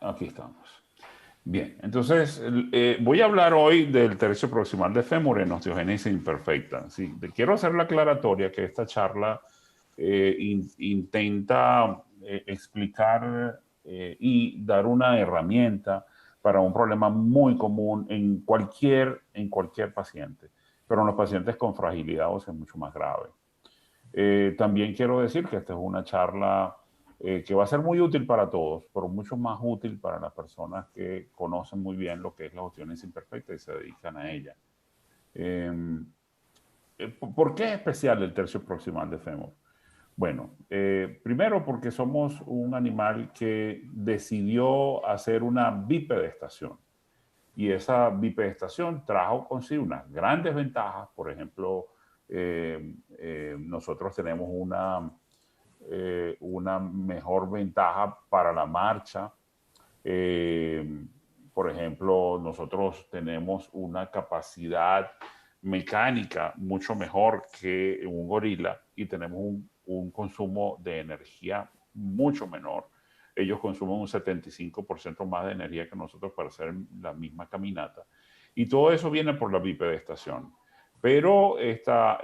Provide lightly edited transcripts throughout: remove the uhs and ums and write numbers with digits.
Aquí estamos. Bien, entonces voy a hablar hoy del tercio proximal de fémur en osteogénesis imperfecta. Sí, te quiero hacer la aclaratoria que esta charla intenta explicar y dar una herramienta para un problema muy común en cualquier paciente, pero en los pacientes con fragilidad ósea es mucho más grave. También quiero decir que esta es una charla que va a ser muy útil para todos, pero mucho más útil para las personas que conocen muy bien lo que es la osteogénesis imperfecta y se dedican a ella. Eh, ¿Por qué es especial el tercio proximal de fémur? Bueno, primero porque somos un animal que decidió hacer una bipedestación y esa bipedestación trajo consigo unas grandes ventajas. Por ejemplo, nosotros tenemos una mejor ventaja para la marcha. Eh, por ejemplo, nosotros tenemos una capacidad mecánica mucho mejor que un gorila y tenemos un consumo de energía mucho menor. Ellos consumen un 75% más de energía que nosotros para hacer la misma caminata. Y todo eso viene por la bipedestación. Pero esta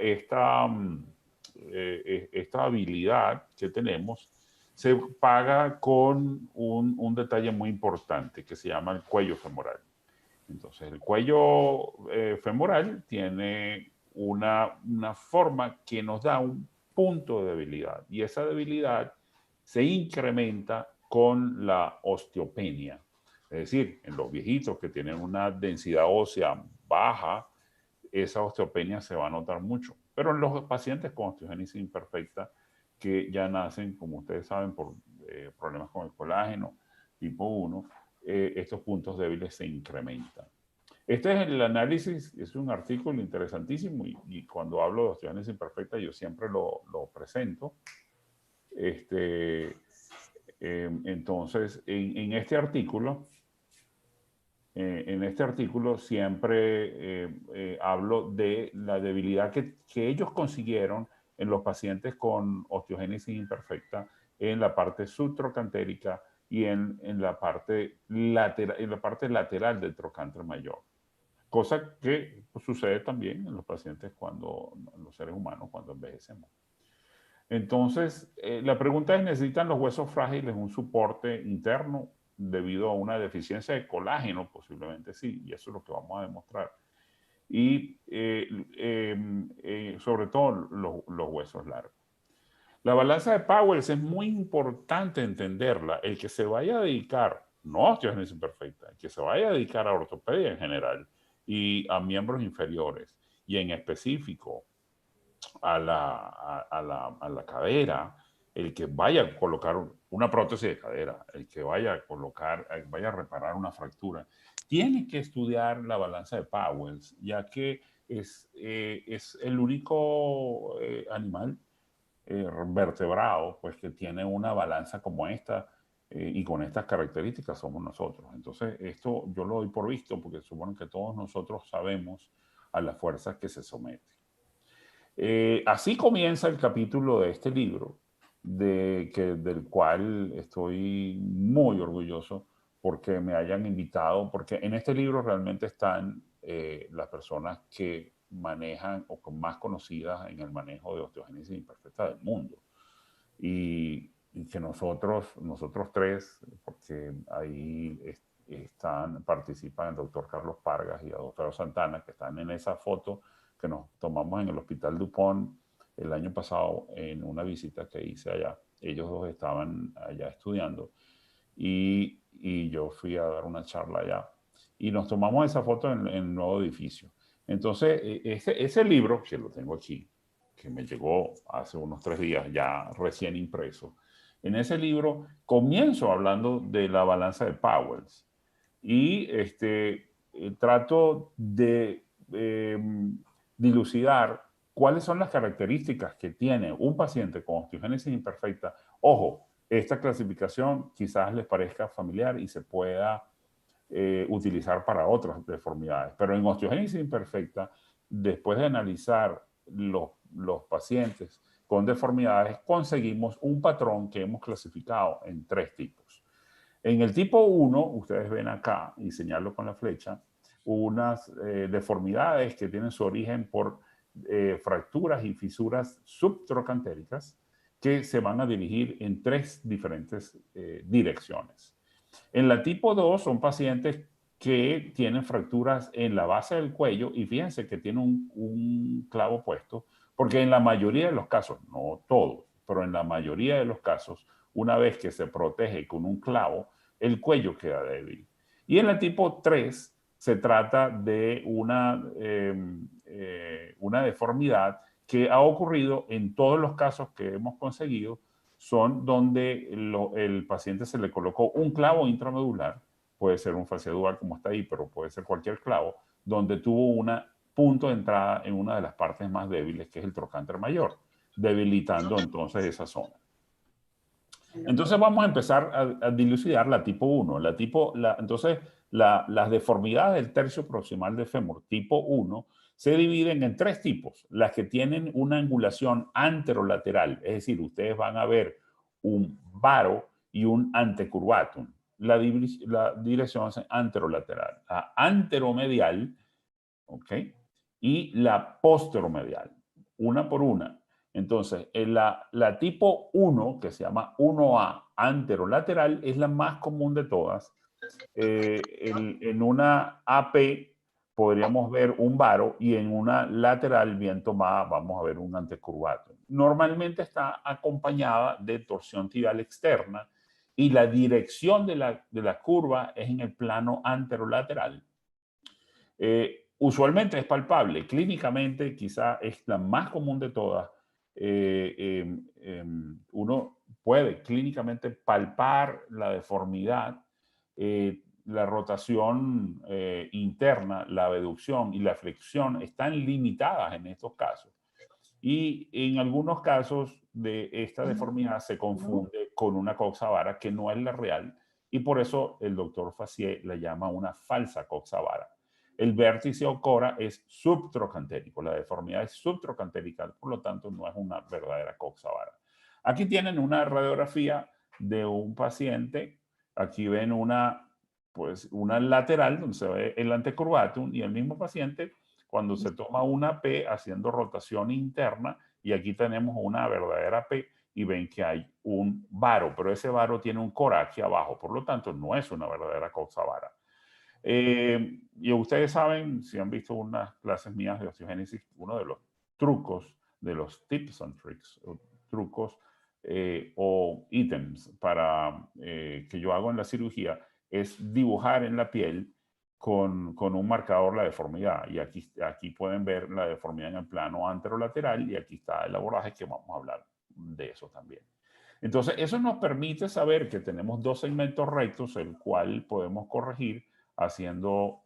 habilidad que tenemos se paga con un detalle muy importante que se llama el cuello femoral. Entonces, el cuello femoral tiene una forma que nos da un punto de debilidad y esa debilidad se incrementa con la osteopenia. Es decir, en los viejitos que tienen una densidad ósea baja, esa osteopenia se va a notar mucho. Pero en los pacientes con osteogénesis imperfecta, que ya nacen, como ustedes saben, por problemas con el colágeno tipo 1, estos puntos débiles se incrementan. Este es el análisis, es un artículo interesantísimo y cuando hablo de osteogénesis imperfecta yo siempre lo presento. Entonces, en este artículo siempre hablo de la debilidad que ellos consiguieron en los pacientes con osteogénesis imperfecta en la parte subtrocantérica y en la parte lateral del trocánter mayor. Cosa que sucede también en los pacientes en los seres humanos cuando envejecemos. Entonces, la pregunta es, ¿necesitan los huesos frágiles un soporte interno debido a una deficiencia de colágeno? Posiblemente sí, y eso es lo que vamos a demostrar. Y sobre todo los huesos largos. La balanza de Powell es muy importante entenderla. El que se vaya a dedicar, no a osteogénesis imperfecta, el que se vaya a dedicar a ortopedia en general y a miembros inferiores, y en específico a la cadera, el que vaya a colocar una prótesis de cadera, el que vaya a vaya a reparar una fractura, tiene que estudiar la balanza de Powell, ya que es el único animal vertebrado pues, que tiene una balanza como esta y con estas características somos nosotros. Entonces, esto yo lo doy por visto porque supongo que todos nosotros sabemos a las fuerzas que se someten. Así comienza el capítulo de este libro, del cual estoy muy orgulloso porque me hayan invitado, porque en este libro realmente están las personas que manejan o más conocidas en el manejo de osteogénesis imperfecta del mundo. Y que nosotros tres, porque ahí participan el doctor Carlos Pargas y el doctor Santana, que están en esa foto que nos tomamos en el Hospital Dupont el año pasado en una visita que hice allá. Ellos dos estaban allá estudiando y yo fui a dar una charla allá. Y nos tomamos esa foto en el nuevo edificio. Entonces, ese libro, que lo tengo aquí, que me llegó hace unos 3 días, ya recién impreso, en ese libro comienzo hablando de la balanza de Powell y trato de dilucidar cuáles son las características que tiene un paciente con osteogénesis imperfecta. Ojo, esta clasificación quizás les parezca familiar y se pueda utilizar para otras deformidades, pero en osteogénesis imperfecta, después de analizar los pacientes con deformidades, conseguimos un patrón que hemos clasificado en 3 tipos. En el tipo 1, ustedes ven acá, y señalo con la flecha, unas deformidades que tienen su origen por fracturas y fisuras subtrocantéricas que se van a dirigir en 3 diferentes direcciones. En la tipo 2 son pacientes que tienen fracturas en la base del cuello y fíjense que tiene un clavo puesto, porque en la mayoría de los casos, no todos, pero en la mayoría de los casos, una vez que se protege con un clavo, el cuello queda débil. Y en la tipo 3 se trata de una deformidad que ha ocurrido en todos los casos que hemos conseguido, son donde el paciente se le colocó un clavo intramedular, puede ser un fascia dual como está ahí, pero puede ser cualquier clavo, donde tuvo un punto de entrada en una de las partes más débiles, que es el trocánter mayor, debilitando entonces esa zona. Entonces vamos a empezar a dilucidar la tipo 1. Entonces, las deformidades del tercio proximal del fémur tipo 1 se dividen en 3 tipos. Las que tienen una angulación anterolateral, es decir, ustedes van a ver un varo y un antecurvatum. La dirección es anterolateral. La anteromedial, ¿ok? Y la posteromedial, una por una. Entonces, la tipo 1, que se llama 1A anterolateral, es la más común de todas. En una AP podríamos ver un varo y en una lateral bien tomada vamos a ver un antecurvatum. Normalmente está acompañada de torsión tibial externa y la dirección de la curva es en el plano anterolateral. Usualmente es palpable, clínicamente quizá es la más común de todas. Uno puede clínicamente palpar la deformidad, la rotación interna, la abducción y la flexión están limitadas en estos casos. Y en algunos casos de esta deformidad se confunde con una coxa vara que no es la real y por eso el doctor Fassier la llama una falsa coxa vara. El vértice o cora es subtrocantérico, la deformidad es subtrocantérica, por lo tanto no es una verdadera coxa vara. Aquí tienen una radiografía de un paciente, aquí ven una lateral donde se ve el antecurvatum y el mismo paciente cuando se toma una P haciendo rotación interna y aquí tenemos una verdadera P y ven que hay un varo, pero ese varo tiene un cora aquí abajo, por lo tanto no es una verdadera coxa vara. Y ustedes saben, si han visto unas clases mías de osteogénesis, uno de los trucos, de los tips and tricks, o trucos o ítems para que yo hago en la cirugía es dibujar en la piel con un marcador la deformidad. Y aquí pueden ver la deformidad en el plano anterolateral y aquí está el abordaje que vamos a hablar de eso también. Entonces, eso nos permite saber que tenemos 2 segmentos rectos, el cual podemos corregir haciendo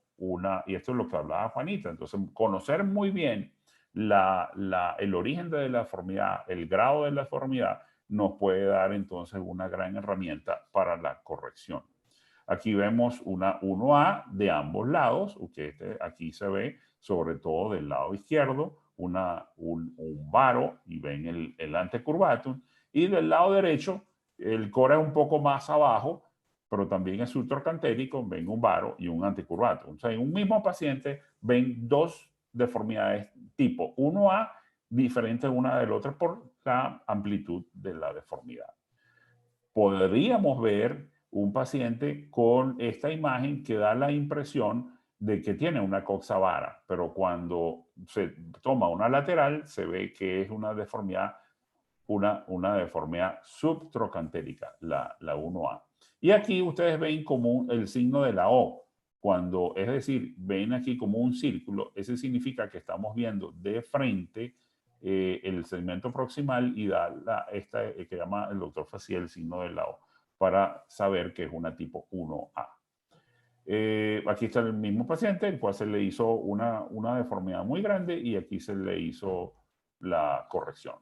y esto es lo que hablaba Juanita, entonces conocer muy bien el origen de la deformidad, el grado de la deformidad, nos puede dar entonces una gran herramienta para la corrección. Aquí vemos una 1A de ambos lados, aquí se ve sobre todo del lado izquierdo un varo y ven el antecurvatum, y del lado derecho el cora es un poco más abajo, pero también es subtrocantérico, ven un varo y un antecurvatum. O sea, en un mismo paciente ven 2 deformidades tipo 1A diferentes una de la otra por la amplitud de la deformidad. Podríamos ver un paciente con esta imagen que da la impresión de que tiene una coxa vara, pero cuando se toma una lateral se ve que es una deformidad, una deformidad subtrocantérica, la 1A. Y aquí ustedes ven como el signo de la O. Es decir, ven aquí como un círculo, ese significa que estamos viendo de frente el segmento proximal y da esta que llama el doctor Fassier el signo de la O para saber que es una tipo 1A. Aquí está el mismo paciente, el cual se le hizo una deformidad muy grande y aquí se le hizo la corrección.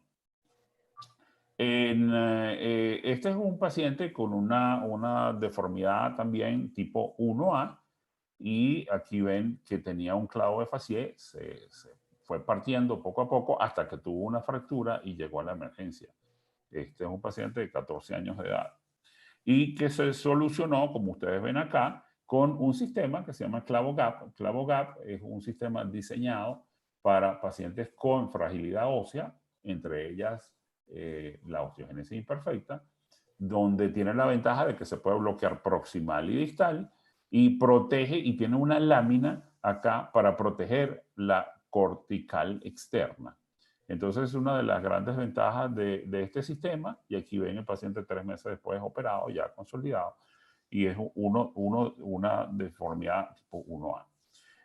Este es un paciente con una deformidad también tipo 1A y aquí ven que tenía un clavo de Fassier, se fue partiendo poco a poco hasta que tuvo una fractura y llegó a la emergencia. Este es un paciente de 14 años de edad. y que se solucionó, como ustedes ven acá, con un sistema que se llama ClavoGap. ClavoGap es un sistema diseñado para pacientes con fragilidad ósea, entre ellas la osteogénesis imperfecta, donde tiene la ventaja de que se puede bloquear proximal y distal y protege y tiene una lámina acá para proteger la cortical externa. Entonces es una de las grandes ventajas de este sistema y aquí ven el paciente 3 meses después operado, ya consolidado, y es una deformidad tipo 1A.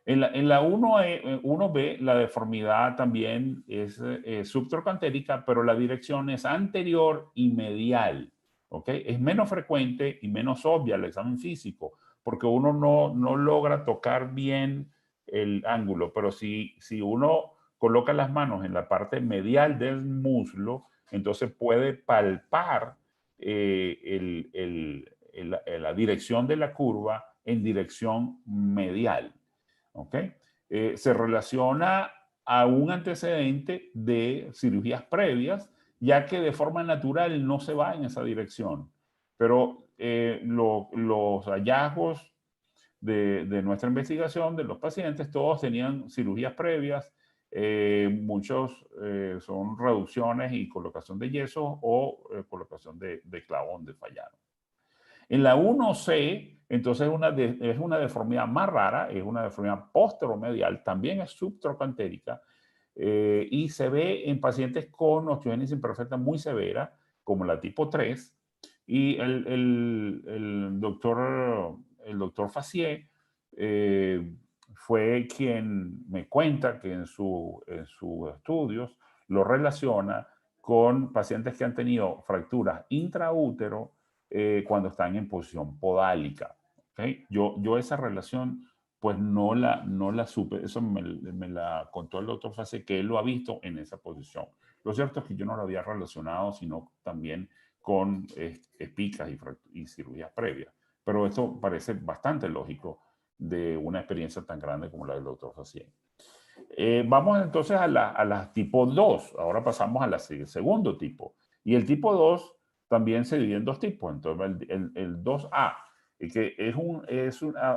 En la 1B, la deformidad también es subtrocantérica, pero la dirección es anterior y medial. ¿Ok? Es menos frecuente y menos obvia el examen físico, porque uno no logra tocar bien el ángulo, pero si uno coloca las manos en la parte medial del muslo, entonces puede palpar la dirección de la curva en dirección medial. ¿Ok? Se relaciona a un antecedente de cirugías previas, ya que de forma natural no se va en esa dirección. Pero los hallazgos de nuestra investigación de los pacientes, todos tenían cirugías previas, muchos son reducciones y colocación de yeso o colocación de clavo donde fallaron. En la 1C, entonces es una deformidad más rara, es una deformidad posteromedial, también es subtrocantérica, y se ve en pacientes con osteogénesis imperfecta muy severa, como la tipo 3, y el doctor Fassier fue quien me cuenta que en sus estudios lo relaciona con pacientes que han tenido fracturas intraútero cuando están en posición podálica. ¿Okay? Yo esa relación pues no la supe, eso me la contó el doctor Fase, que él lo ha visto en esa posición. Lo cierto es que yo no lo había relacionado, sino también con picas y cirugías previas. Pero esto parece bastante lógico de una experiencia tan grande como la del doctor Fassier. Vamos entonces a la tipo 2. Ahora pasamos al segundo tipo. Y el tipo 2 también se divide en dos tipos. Entonces, el 2A, que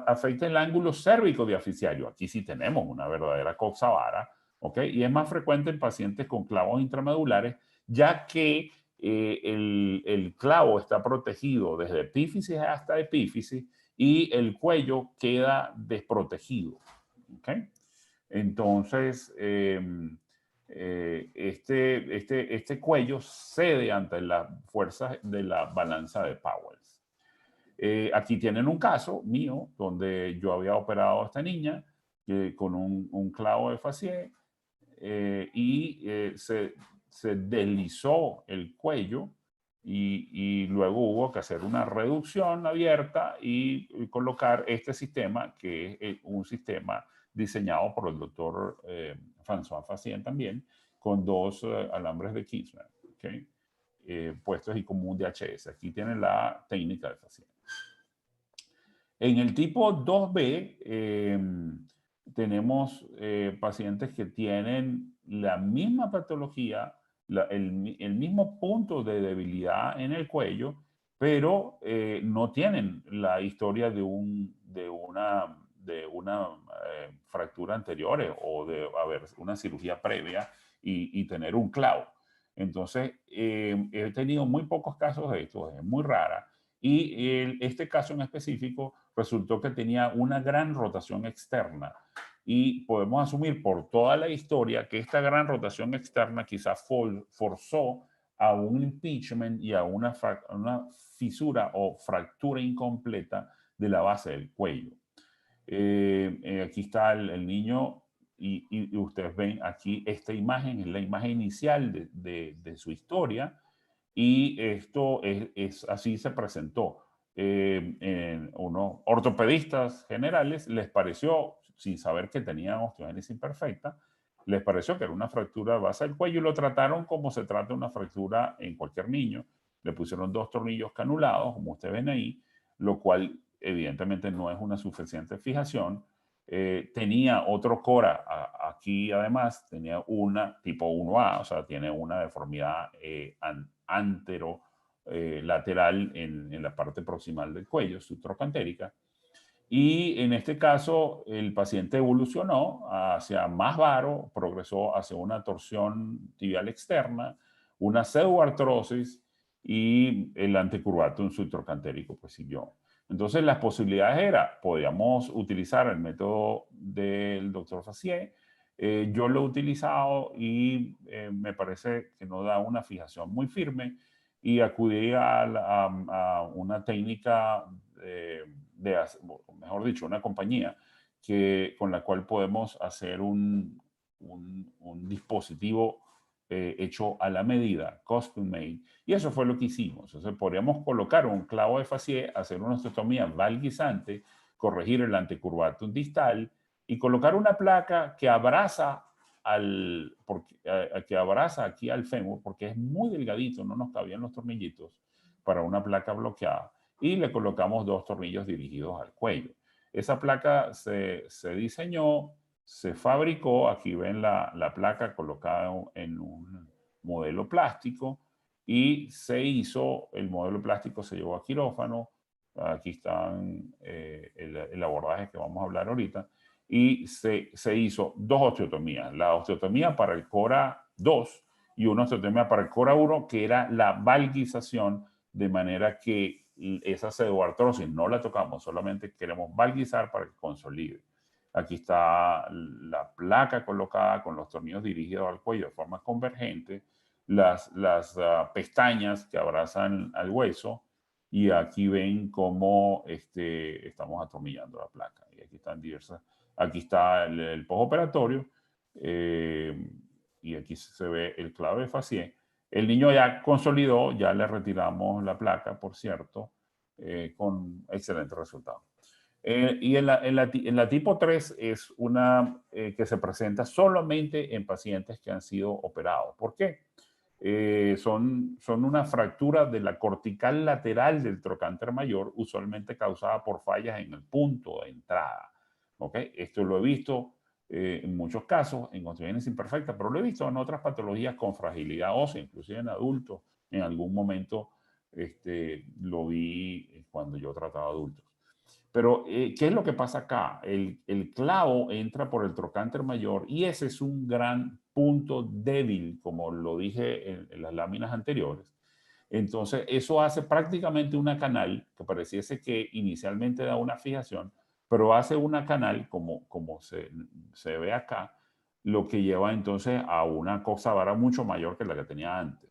afecta el ángulo cérvico diaficiario. Aquí sí tenemos una verdadera coxavara, ¿ok? Y es más frecuente en pacientes con clavos intramedulares, ya que el clavo está protegido desde epífisis hasta epífisis y el cuello queda desprotegido, ¿ok? Entonces, este cuello cede ante las fuerzas de la balanza de Powells. Aquí tienen un caso mío donde yo había operado a esta niña con un clavo de Fassier y se deslizó el cuello y luego hubo que hacer una reducción abierta y colocar este sistema, que es un sistema diseñado por el doctor François Fassien también, con dos alambres de Kirchner, ¿okay? Puestos y como un DHS. Aquí tienen la técnica de Fassien. En el tipo 2B tenemos pacientes que tienen la misma patología, el mismo punto de debilidad en el cuello, pero no tienen la historia de una fractura anterior o de haber una cirugía previa y tener un clavo. Entonces, he tenido muy pocos casos de esto, es muy rara. Y este caso en específico resultó que tenía una gran rotación externa. Y podemos asumir por toda la historia que esta gran rotación externa quizás forzó a un impeachment y a una fisura o fractura incompleta de la base del cuello. Aquí está el niño y ustedes ven aquí esta imagen, es la imagen inicial de su historia y esto así se presentó. En unos ortopedistas generales les pareció, sin saber que tenía osteogénesis imperfecta, les pareció que era una fractura de base del cuello y lo trataron como se trata una fractura en cualquier niño. Le pusieron 2 tornillos canulados, como ustedes ven ahí, lo cual evidentemente no es una suficiente fijación. Tenía otro cora aquí, además, tenía una tipo 1A, o sea, tiene una deformidad antero lateral en la parte proximal del cuello, subtrocantérica. Y en este caso, el paciente evolucionó hacia más varo, progresó hacia una torsión tibial externa, una pseudoartrosis y el anticurvatum subtrocantérico pues siguió. Entonces las posibilidades podíamos utilizar el método del doctor Fassier. Yo lo he utilizado y me parece que no da una fijación muy firme y acudí a una técnica mejor dicho, una compañía con la cual podemos hacer un dispositivo hecho a la medida, custom made, y eso fue lo que hicimos. Entonces, podríamos colocar un clavo de Fassier, hacer una osteotomía valguisante, corregir el anticurvatum distal y colocar una placa que abraza que abraza aquí al fémur, porque es muy delgadito, no nos cabían los tornillitos para una placa bloqueada, y le colocamos 2 tornillos dirigidos al cuello. Esa placa se diseñó, se fabricó, aquí ven la placa colocada en un modelo plástico y se hizo, el modelo plástico se llevó a quirófano, aquí están el abordaje que vamos a hablar ahorita, y se hizo 2 osteotomías, la osteotomía para el CORA 2 y una osteotomía para el CORA 1, que era la valguización, de manera que esa pseudoartrosis no la tocamos, solamente queremos valguizar para que consolide. Aquí está la placa colocada con los tornillos dirigidos al cuello de forma convergente, las pestañas que abrazan al hueso, y aquí ven cómo estamos atornillando la placa. Y aquí están diversas, aquí está el postoperatorio, y aquí se ve el clave de Fassier. El niño ya consolidó, ya le retiramos la placa, por cierto, con excelente resultado. Y en la tipo 3 es una que se presenta solamente en pacientes que han sido operados. ¿Por qué? Son una fractura de la cortical lateral del trocánter mayor, usualmente causada por fallas en el punto de entrada. ¿Okay? Esto lo he visto en muchos casos en constituciones imperfectas, pero lo he visto en otras patologías con fragilidad ósea, inclusive en adultos. En algún momento lo vi cuando yo trataba adultos. Pero, ¿qué es lo que pasa acá? El clavo entra por el trocánter mayor y ese es un gran punto débil, como lo dije en las láminas anteriores. Entonces, eso hace prácticamente una canal que pareciese que inicialmente da una fijación, pero hace una canal, como se ve acá, lo que lleva entonces a una cosa vara mucho mayor que la que tenía antes.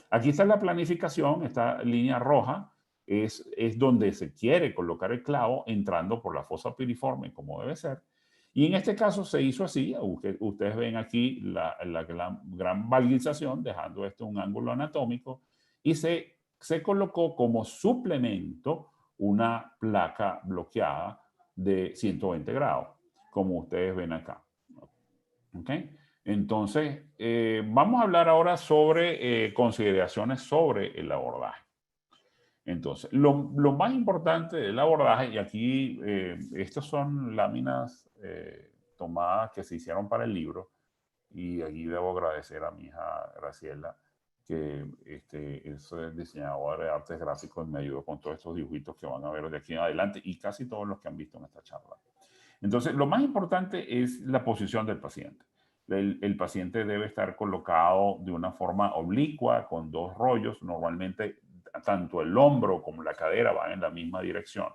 Aquí está la planificación, esta línea roja es donde se quiere colocar el clavo entrando por la fosa piriforme como debe ser. Y en este caso se hizo así. Ustedes ven aquí la gran valguización, dejando esto un ángulo anatómico, y se colocó como suplemento una placa bloqueada de 120 grados, como ustedes ven acá. ¿Ok? Entonces, vamos a hablar ahora sobre consideraciones sobre el abordaje. Entonces, lo más importante del abordaje, y aquí estas son láminas tomadas que se hicieron para el libro, y aquí debo agradecer a mi hija Graciela, que es diseñadora de artes gráficos y me ayudó con todos estos dibujitos que van a ver de aquí en adelante y casi todos los que han visto en esta charla. Entonces, lo más importante es la posición del paciente. El paciente debe estar colocado de una forma oblicua, con 2 rollos. Normalmente, tanto el hombro como la cadera van en la misma dirección.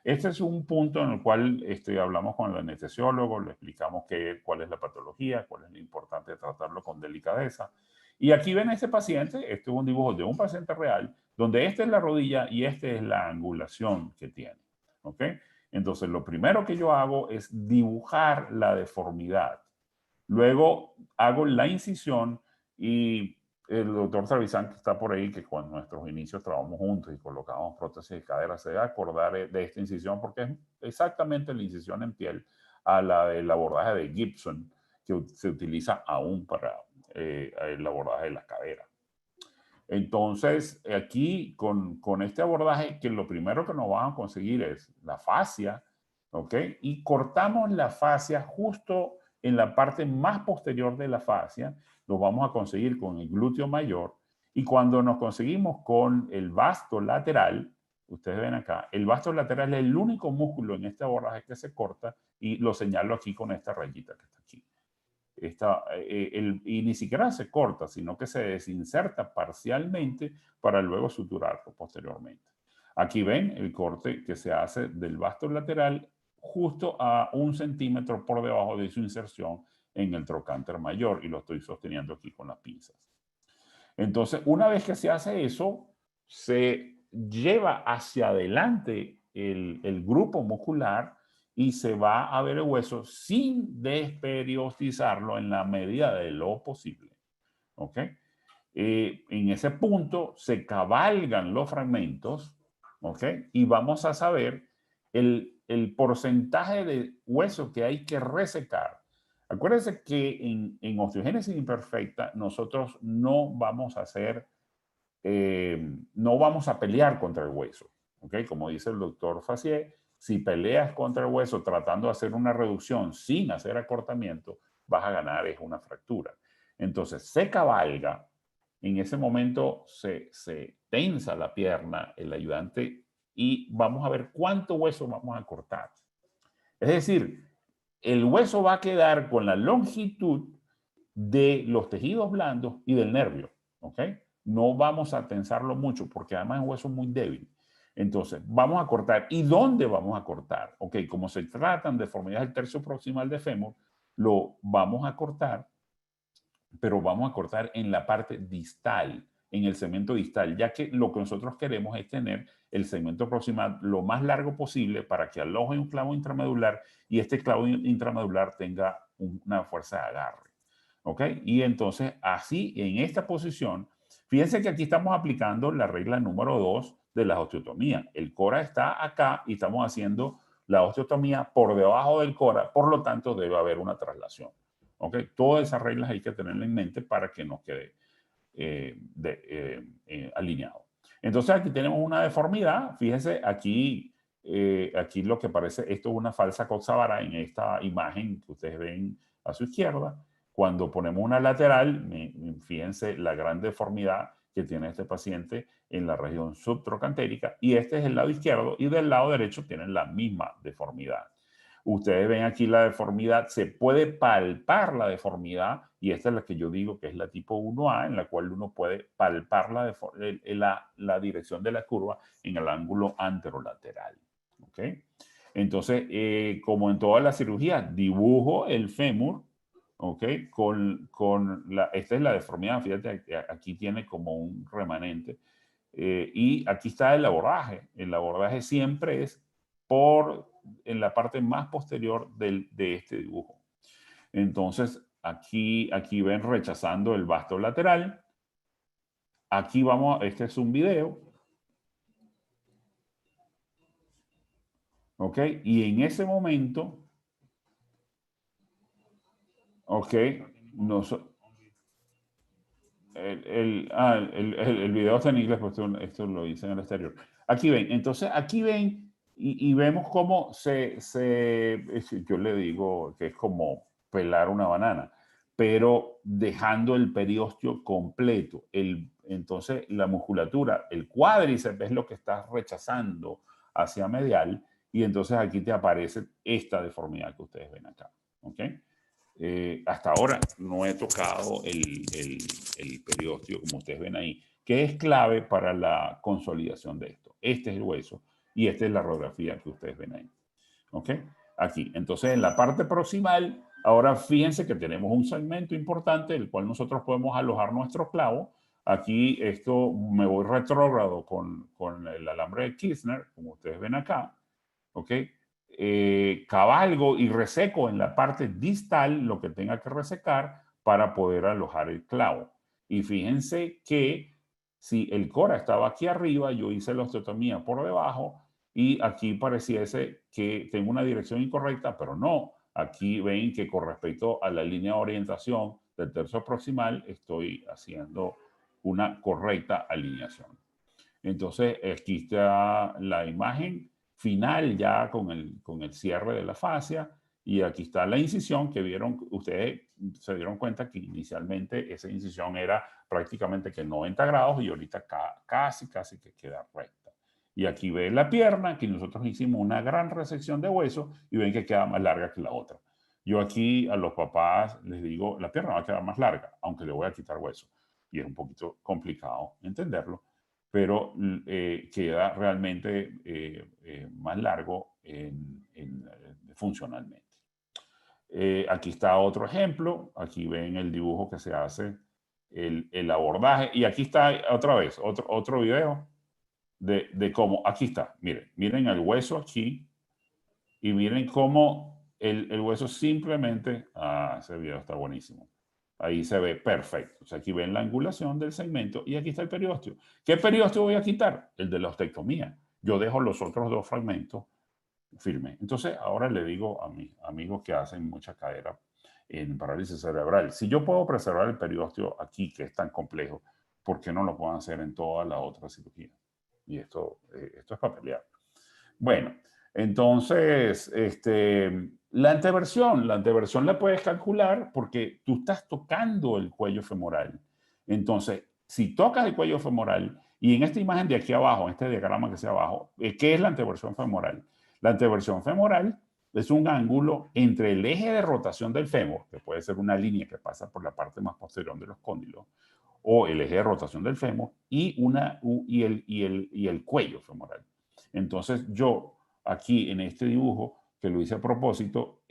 Este es un punto en el cual hablamos con el anestesiólogo, le explicamos cuál es la patología, cuál es lo importante de tratarlo con delicadeza. Y aquí ven a este paciente, este es un dibujo de un paciente real, donde esta es la rodilla y esta es la angulación que tiene. ¿Ok? Entonces, lo primero que yo hago es dibujar la deformidad. Luego hago la incisión y el doctor Trevisan, que está por ahí, que con nuestros inicios trabajamos juntos y colocamos prótesis de cadera, se debe acordar de esta incisión porque es exactamente la incisión en piel a la del abordaje de Gibson, que se utiliza aún para el abordaje de la cadera. Entonces, aquí con este abordaje, que lo primero que nos vamos a conseguir es la fascia, ¿ok? Y cortamos la fascia justo en la parte más posterior de la fascia, lo vamos a conseguir con el glúteo mayor, Y cuando nos conseguimos con el vasto lateral, ustedes ven acá, el vasto lateral es el único músculo en este abordaje que se corta y lo señalo aquí con esta rayita que está aquí. Y ni siquiera se corta, sino que se desinserta parcialmente para luego suturarlo posteriormente. Aquí ven el corte que se hace del vasto lateral justo a 1 centímetro por debajo de su inserción en el trocánter mayor, y lo estoy sosteniendo aquí con las pinzas. Entonces, una vez que se hace eso, se lleva hacia adelante el grupo muscular y se va a ver el hueso sin desperiostizarlo en la medida de lo posible. ¿Ok? En ese punto se cabalgan los fragmentos, ¿ok? Y vamos a saber el porcentaje de hueso que hay que resecar. Acuérdense que en osteogénesis imperfecta nosotros no vamos a hacer, no vamos a pelear contra el hueso, ¿ok? Como dice el doctor Fassier, si peleas contra el hueso tratando de hacer una reducción sin hacer acortamiento, vas a ganar es una fractura. Entonces se cabalga, en ese momento se tensa la pierna, el ayudante, y vamos a ver cuánto hueso vamos a cortar. Es decir, el hueso va a quedar con la longitud de los tejidos blandos y del nervio, ¿ok? No vamos a tensarlo mucho porque además es un hueso muy débil. Entonces, vamos a cortar. ¿Y dónde vamos a cortar? Ok, como se tratan de deformidades del tercio proximal de fémur, lo vamos a cortar, pero vamos a cortar en la parte distal, en el segmento distal, ya que lo que nosotros queremos es tener el segmento proximal lo más largo posible para que aloje un clavo intramedular y este clavo intramedular tenga una fuerza de agarre. ¿Ok? Y entonces, así, en esta posición, fíjense que aquí estamos aplicando la regla número 2 de la osteotomía. El cora está acá y estamos haciendo la osteotomía por debajo del cora, por lo tanto debe haber una traslación. ¿Ok? Todas esas reglas hay que tenerlas en mente para que nos quede alineado. Entonces aquí tenemos una deformidad. Fíjense, aquí lo que parece, esto es una falsa coxavara en esta imagen que ustedes ven a su izquierda. Cuando ponemos una lateral, fíjense la gran deformidad que tiene este paciente en la región subtrocantérica, y este es el lado izquierdo, y del lado derecho tienen la misma deformidad. Ustedes ven aquí la deformidad, se puede palpar la deformidad, y esta es la que yo digo que es la tipo 1A, en la cual uno puede palpar la dirección de la curva en el ángulo anterolateral. ¿Ok? Entonces, como en todas las cirugías, dibujo el fémur, ¿ok? Esta es la deformidad, fíjate, aquí tiene como un remanente. Y aquí está el abordaje. El abordaje siempre es en la parte más posterior de este dibujo. Entonces, aquí ven rechazando el vasto lateral. Aquí vamos, este es un video. ¿Ok? Y en ese momento, ¿ok? El video está en inglés, pues esto lo hice en el exterior. Aquí ven, entonces aquí ven y vemos cómo yo le digo que es como pelar una banana, pero dejando el periósteo completo. Entonces la musculatura, el cuádriceps es lo que está rechazando hacia medial, y entonces aquí te aparece esta deformidad que ustedes ven acá. ¿Ok? Hasta ahora no he tocado el periósteo, como ustedes ven ahí, que es clave para la consolidación de esto. Este es el hueso y esta es la radiografía que ustedes ven ahí. ¿Ok? Aquí. Entonces, en la parte proximal, ahora fíjense que tenemos un segmento importante, el cual nosotros podemos alojar nuestro clavo. Aquí esto me voy retrógrado con el alambre de Kirchner, como ustedes ven acá. ¿Ok? Cabalgo y reseco en la parte distal lo que tenga que resecar para poder alojar el clavo. Y fíjense que si el cora estaba aquí arriba, yo hice la osteotomía por debajo y aquí pareciese que tengo una dirección incorrecta, pero no. Aquí ven que con respecto a la línea de orientación del tercio proximal estoy haciendo una correcta alineación. Entonces, aquí está la imagen final ya con el cierre de la fascia, Y aquí está la incisión que vieron, ustedes se dieron cuenta que inicialmente esa incisión era prácticamente que 90 grados y ahorita casi que queda recta. Y aquí ven la pierna, que nosotros hicimos una gran resección de hueso y ven que queda más larga que la otra. Yo aquí a los papás les digo, la pierna va a quedar más larga, aunque le voy a quitar hueso. Y es un poquito complicado entenderlo, pero queda realmente más largo funcionalmente. Aquí está otro ejemplo. Aquí ven el dibujo que se hace, el abordaje. Y aquí está otra vez, otro video de cómo, aquí está, miren el hueso aquí y miren cómo el hueso simplemente, ese video está buenísimo. Ahí se ve perfecto. O sea, aquí ven la angulación del segmento y aquí está el periósteo. ¿Qué periósteo voy a quitar? El de la ostectomía. Yo dejo los otros dos fragmentos firme. Entonces, ahora le digo a mis amigos que hacen mucha cadera en parálisis cerebral, si yo puedo preservar el periósteo aquí, que es tan complejo, ¿por qué no lo puedo hacer en toda la otra cirugía? Y esto es para pelear. Bueno, entonces, la anteversión la puedes calcular porque tú estás tocando el cuello femoral. Entonces, si tocas el cuello femoral, y en esta imagen de aquí abajo, en este diagrama que sea abajo, ¿qué es la anteversión femoral? La anteversión femoral es un ángulo entre el eje de rotación del fémur, que puede ser una línea que pasa por la parte más posterior de los cóndilos, o el eje de rotación del fémur, y el cuello femoral. Entonces yo, aquí en este dibujo, que lo hice a propósito,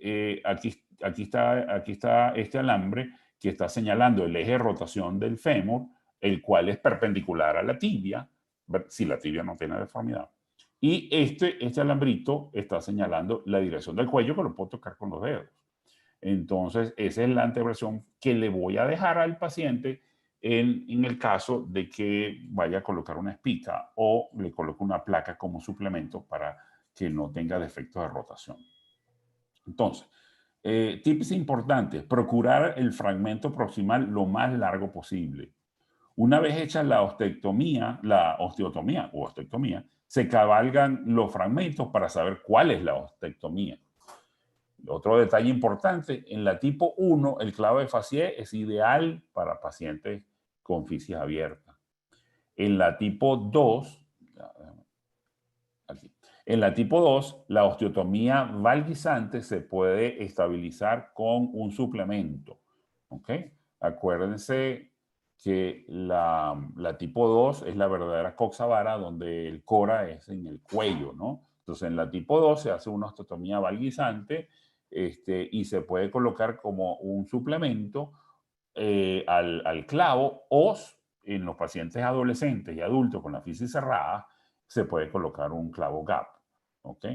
aquí está este alambre que está señalando el eje de rotación del fémur, el cual es perpendicular a la tibia, si la tibia no tiene deformidad. Y este alambrito está señalando la dirección del cuello, que lo puedo tocar con los dedos. Entonces, esa es la anteversión que le voy a dejar al paciente en el caso de que vaya a colocar una espica o le coloque una placa como suplemento para que no tenga defectos de rotación. Entonces, tips importantes, procurar el fragmento proximal lo más largo posible. Una vez hecha la osteotomía o ostectomía, se cabalgan los fragmentos para saber cuál es la ostectomía. Otro detalle importante, en la tipo 1, el clavo de Fassier es ideal para pacientes con fisias abiertas. En la tipo 2, aquí, en la tipo 2, la osteotomía valguisante se puede estabilizar con un suplemento. ¿Ok? Acuérdense que la tipo 2 es la verdadera coxavara, donde el cora es en el cuello, ¿no? Entonces, en la tipo 2 se hace una osteotomía valguisante y se puede colocar como un suplemento al clavo, o en los pacientes adolescentes y adultos con la fisis cerrada se puede colocar un clavo gap. ¿Ok?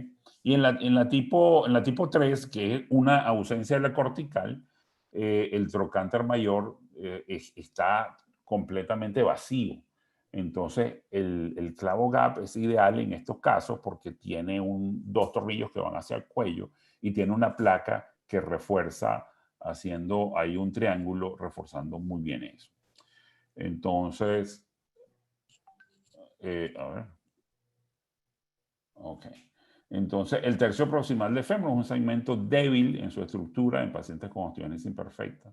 Y en la tipo 3, que es una ausencia de la cortical, el trocánter mayor está completamente vacío. Entonces, el clavo gap es ideal en estos casos porque tiene dos tornillos que van hacia el cuello y tiene una placa que refuerza, haciendo ahí un triángulo, reforzando muy bien eso. Entonces, a ver. Ok. Entonces, el tercio proximal del fémur es un segmento débil en su estructura en pacientes con osteogénesis imperfecta.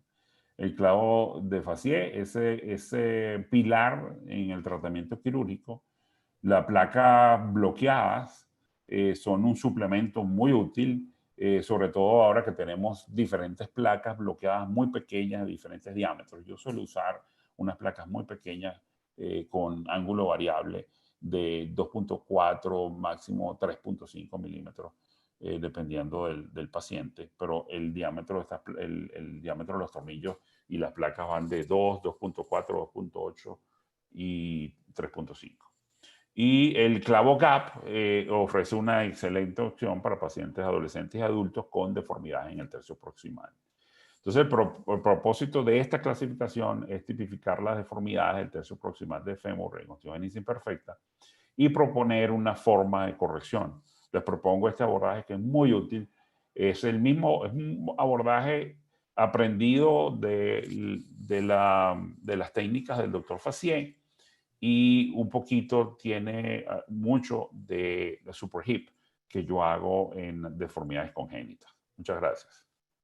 El clavo de Fassier, ese pilar en el tratamiento quirúrgico. Las placas bloqueadas son un suplemento muy útil, sobre todo ahora que tenemos diferentes placas bloqueadas muy pequeñas de diferentes diámetros. Yo suelo usar unas placas muy pequeñas con ángulo variable de 2.4, máximo 3.5 milímetros, dependiendo del paciente, pero el diámetro de los tornillos y las placas van de 2, 2.4, 2.8 y 3.5. Y el clavo gap ofrece una excelente opción para pacientes adolescentes y adultos con deformidades en el tercio proximal. Entonces, el propósito de esta clasificación es tipificar las deformidades del tercio proximal del fémur en osteogénesis imperfecta y proponer una forma de corrección. Les propongo este abordaje que es muy útil. Es un abordaje aprendido de las técnicas del doctor Fassier, y un poquito tiene mucho de la super hip que yo hago en deformidades congénitas. Muchas gracias.